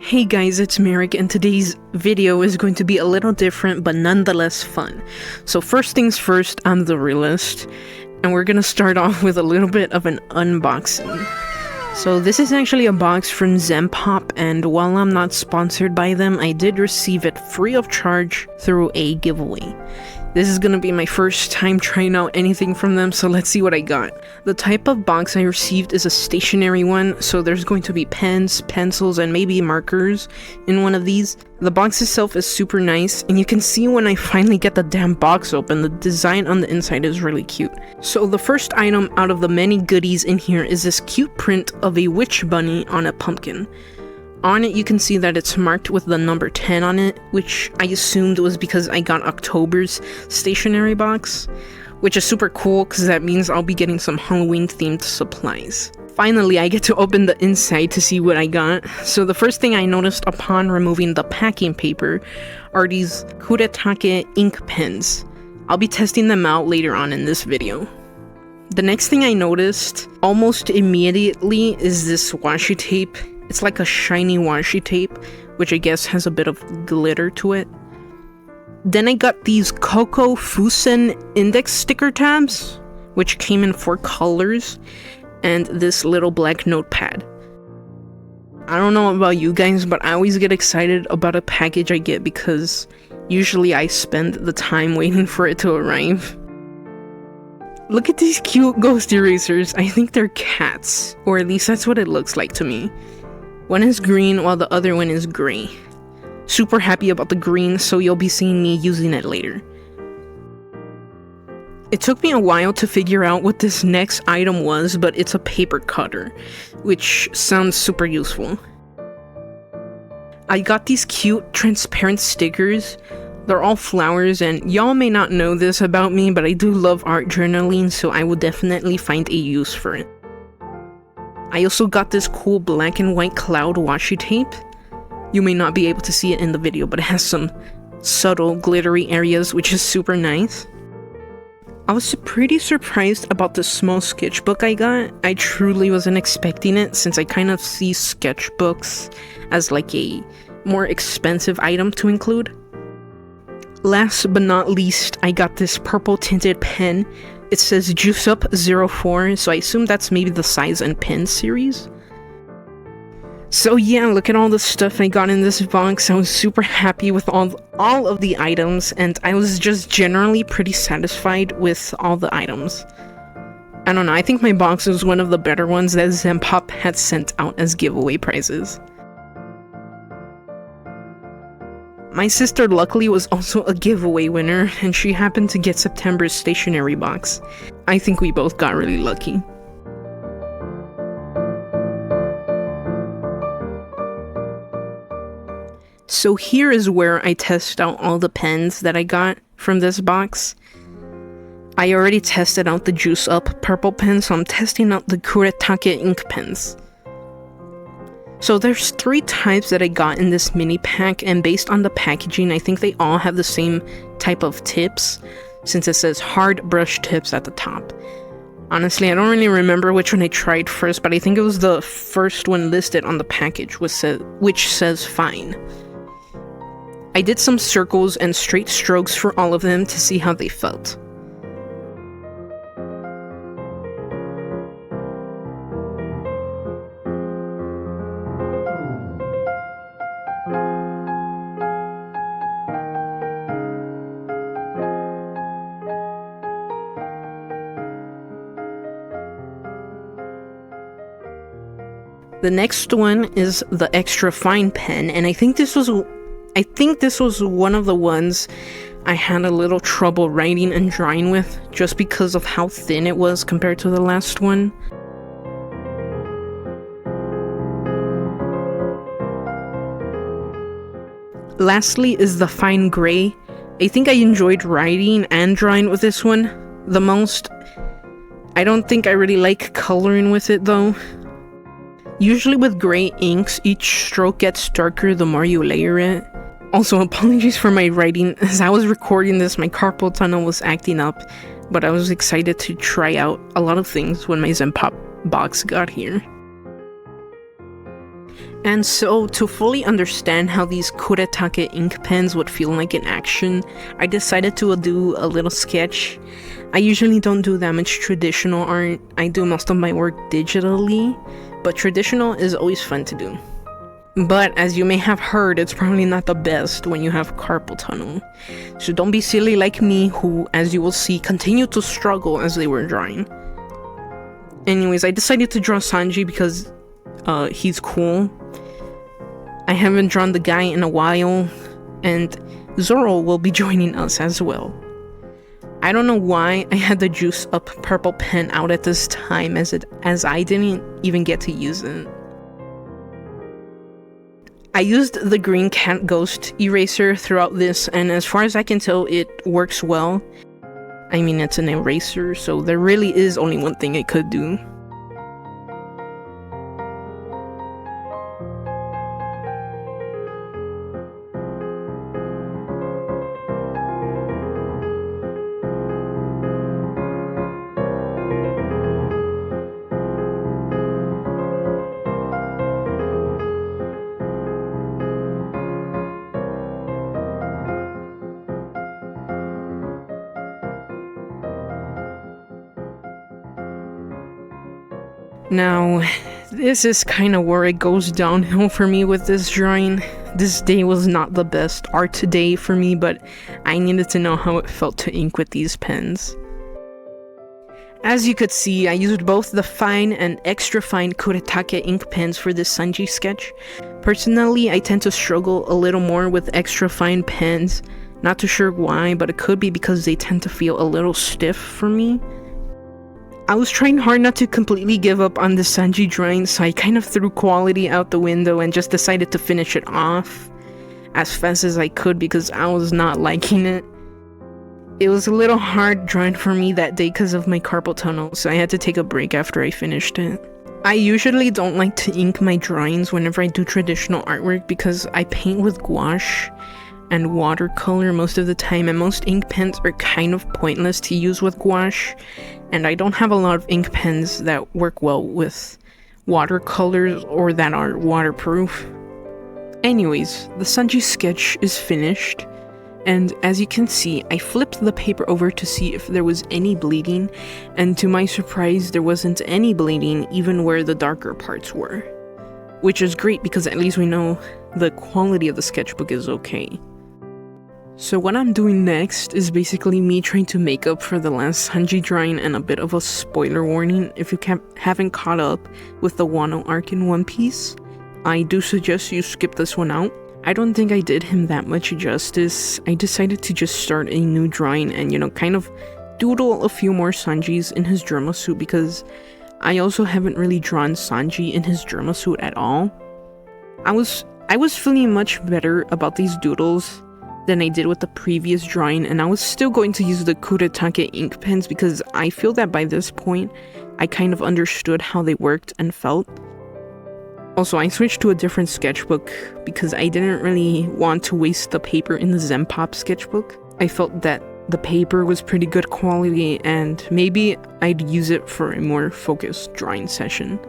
Hey guys, it's Merrick, and today's video is going to be a little different but nonetheless fun. So first things first, I'm the realist, and we're gonna start off with a little bit of an unboxing. So this is actually a box from Zenpop, and while I'm not sponsored by them, I did receive it free of charge through a giveaway. This is gonna be my first time trying out anything from them, so let's see what I got. The type of box I received is a stationery one, so there's going to be pens, pencils, and maybe markers in one of these. The box itself is super nice, and you can see when I finally get the damn box open, the design on the inside is really cute. So the first item out of the many goodies in here is this cute print of a witch bunny on a pumpkin. On it, you can see that it's marked with the number 10 on it, which I assumed was because I got October's stationery box, which is super cool because that means I'll be getting some Halloween-themed supplies. Finally, I get to open the inside to see what I got. So the first thing I noticed upon removing the packing paper are these Kuretake ink pens. I'll be testing them out later on in this video. The next thing I noticed almost immediately is this washi tape. It's like a shiny washi tape, which I guess has a bit of glitter to it. Then I got these Coco Fusen index sticker tabs, which came in 4 colors, and this little black notepad. I don't know about you guys, but I always get excited about a package I get because usually I spend the time waiting for it to arrive. Look at these cute ghost erasers. I think they're cats, or at least that's what it looks like to me. One is green while the other one is gray. Super happy about the green, so you'll be seeing me using it later. It took me a while to figure out what this next item was, but it's a paper cutter, which sounds super useful. I got these cute transparent stickers. They're all flowers, and y'all may not know this about me, but I do love art journaling, so I will definitely find a use for it. I also got this cool black and white cloud washi tape. You may not be able to see it in the video, but it has some subtle glittery areas, which is super nice. I was pretty surprised about the small sketchbook I got. I truly wasn't expecting it, since I kind of see sketchbooks as like a more expensive item to include. Last but not least, I got this purple tinted pen. It says Juice Up 04, so I assume that's maybe the size and pen series. So yeah, look at all the stuff I got in this box. I was super happy with all of the items, and I was just generally pretty satisfied with all the items. I don't know, I think my box was one of the better ones that Zenpop had sent out as giveaway prizes. My sister luckily was also a giveaway winner, and she happened to get September's stationery box. I think we both got really lucky. So here is where I test out all the pens that I got from this box. I already tested out the Juice Up purple pen, so I'm testing out the Kuretake ink pens. So there's 3 types that I got in this mini pack, and based on the packaging, I think they all have the same type of tips, since it says hard brush tips at the top. Honestly, I don't really remember which one I tried first, but I think it was the first one listed on the package, which says fine. I did some circles and straight strokes for all of them to see how they felt. The next one is the extra fine pen, and I think this was one of the ones I had a little trouble writing and drawing with, just because of how thin it was compared to the last one. Lastly is the fine gray. I think I enjoyed writing and drawing with this one the most. I don't think I really like coloring with it though. Usually with gray inks, each stroke gets darker the more you layer it. Also, apologies for my writing. As I was recording this, my carpal tunnel was acting up, but I was excited to try out a lot of things when my Zenpop box got here. And so, to fully understand how these Kuretake ink pens would feel like in action, I decided to do a little sketch. I usually don't do that much traditional art. I do most of my work digitally, but traditional is always fun to do. But as you may have heard, it's probably not the best when you have carpal tunnel. So don't be silly like me, who, as you will see, continued to struggle as they were drawing. Anyways, I decided to draw Sanji because he's cool. I haven't drawn the guy in a while, and Zoro will be joining us as well. I don't know why I had the juice up purple pen out at this time, as I didn't even get to use it. I used the green cat ghost eraser throughout this, and as far as I can tell, it works well. I mean, it's an eraser, so there really is only one thing it could do. Now, this is kind of where it goes downhill for me with this drawing. This day was not the best art day for me, but I needed to know how it felt to ink with these pens. As you could see, I used both the fine and extra fine Kuretake ink pens for this Sanji sketch. Personally, I tend to struggle a little more with extra fine pens. Not too sure why, but it could be because they tend to feel a little stiff for me. I was trying hard not to completely give up on the Sanji drawing, so I kind of threw quality out the window and just decided to finish it off as fast as I could because I was not liking it. It was a little hard drawing for me that day because of my carpal tunnel, so I had to take a break after I finished it. I usually don't like to ink my drawings whenever I do traditional artwork because I paint with gouache and watercolor most of the time, and most ink pens are kind of pointless to use with gouache, and I don't have a lot of ink pens that work well with watercolors or that are waterproof. Anyways, the Sanji sketch is finished, and as you can see, I flipped the paper over to see if there was any bleeding, and to my surprise, there wasn't any bleeding even where the darker parts were. Which is great because at least we know the quality of the sketchbook is okay. So what I'm doing next is basically me trying to make up for the last Sanji drawing, and a bit of a spoiler warning if you haven't caught up with the Wano arc in One Piece. I do suggest you skip this one out. I don't think I did him that much justice. I decided to just start a new drawing and, kind of doodle a few more Sanjis in his drama suit because I also haven't really drawn Sanji in his drama suit at all. I was feeling much better about these doodles than I did with the previous drawing, and I was still going to use the Kuretake ink pens because I feel that by this point, I kind of understood how they worked and felt. Also, I switched to a different sketchbook because I didn't really want to waste the paper in the Zenpop sketchbook. I felt that the paper was pretty good quality and maybe I'd use it for a more focused drawing session.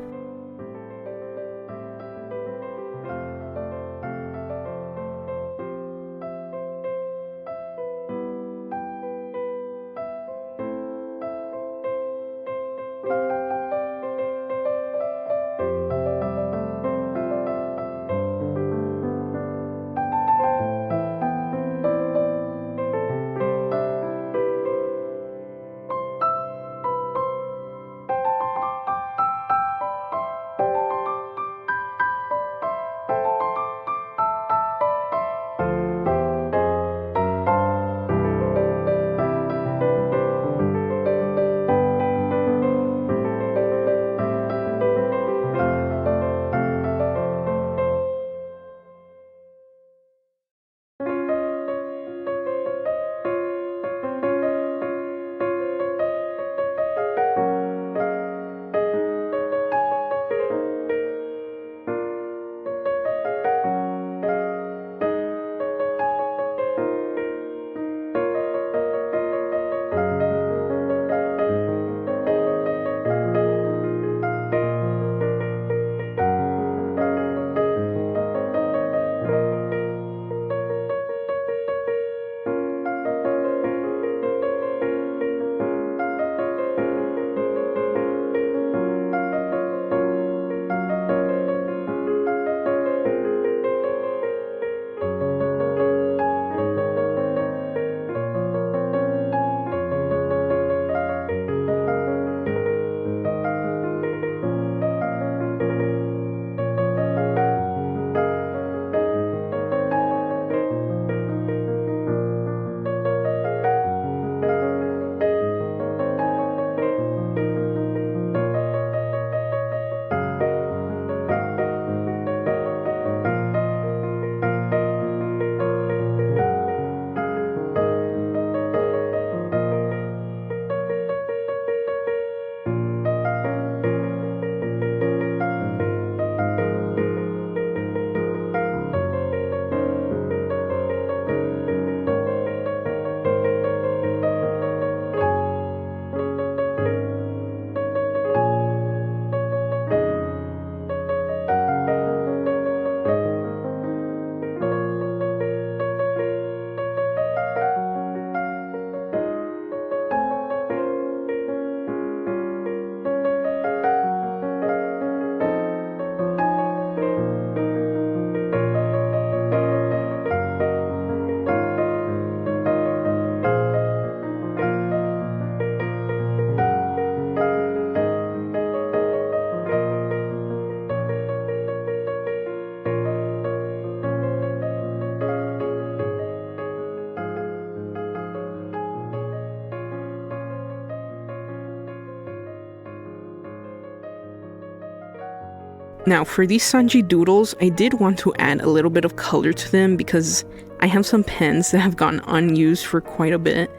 Now for these Sanji doodles, I did want to add a little bit of color to them because I have some pens that have gone unused for quite a bit,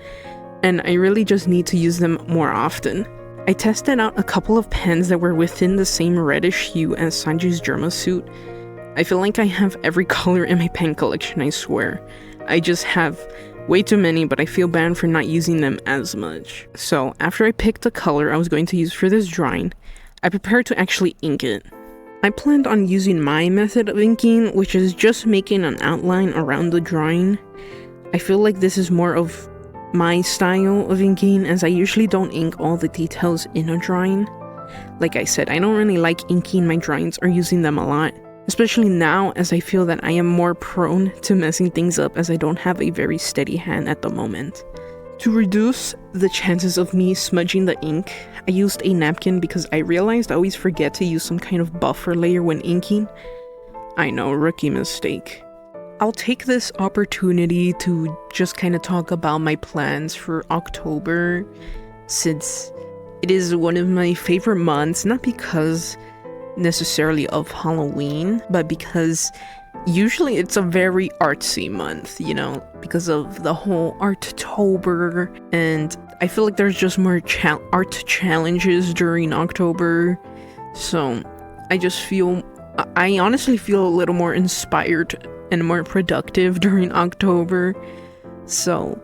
and I really just need to use them more often. I tested out a couple of pens that were within the same reddish hue as Sanji's Germa suit. I feel like I have every color in my pen collection, I swear. I just have way too many, but I feel bad for not using them as much. So after I picked the color I was going to use for this drawing, I prepared to actually ink it. I planned on using my method of inking, which is just making an outline around the drawing. I feel like this is more of my style of inking, as I usually don't ink all the details in a drawing. Like I said, I don't really like inking my drawings or using them a lot, especially now as I feel that I am more prone to messing things up as I don't have a very steady hand at the moment. To reduce the chances of me smudging the ink, I used a napkin because I realized I always forget to use some kind of buffer layer when inking. I know, rookie mistake. I'll take this opportunity to just kind of talk about my plans for October, since it is one of my favorite months, not because necessarily of Halloween, but because usually it's a very artsy month, you know, because of the whole Arttober, and I feel like there's just more art challenges during October, so I honestly feel a little more inspired and more productive during October. So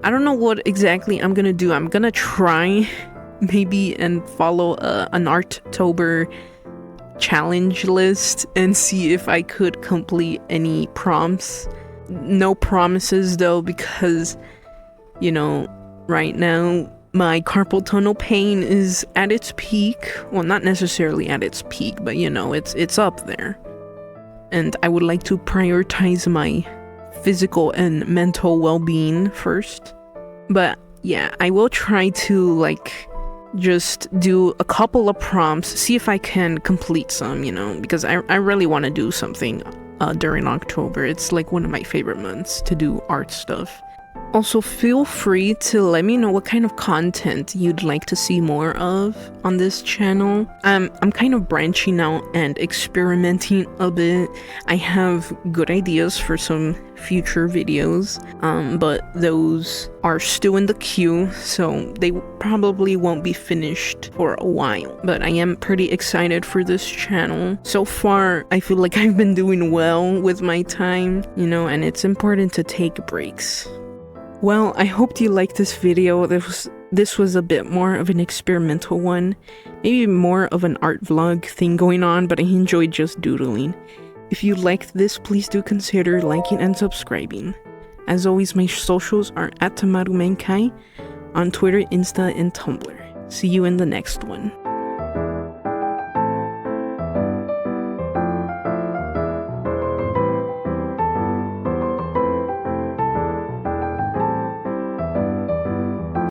I don't know what exactly I'm gonna do. I'm gonna try maybe and follow an Arttober challenge list and see if I could complete any prompts. No promises though, because, you know, right now my carpal tunnel pain is at its peak. Well, not necessarily at its peak, but you know, it's up there. And I would like to prioritize my physical and mental well-being first. But yeah, I will try to like just do a couple of prompts, see if I can complete some, you know, because I really want to do something during October. It's like one of my favorite months to do art stuff. Also, feel free to let me know what kind of content you'd like to see more of on this channel. I'm kind of branching out and experimenting a bit. I have good ideas for some future videos, but those are still in the queue, so they probably won't be finished for a while. But I am pretty excited for this channel. So far, I feel like I've been doing well with my time, you know, and it's important to take breaks. Well, I hope you liked this video. This was a bit more of an experimental one, maybe more of an art vlog thing going on, but I enjoyed just doodling. If you liked this, please do consider liking and subscribing. As always, my socials are @TamaruMenkai on Twitter, Insta, and Tumblr. See you in the next one.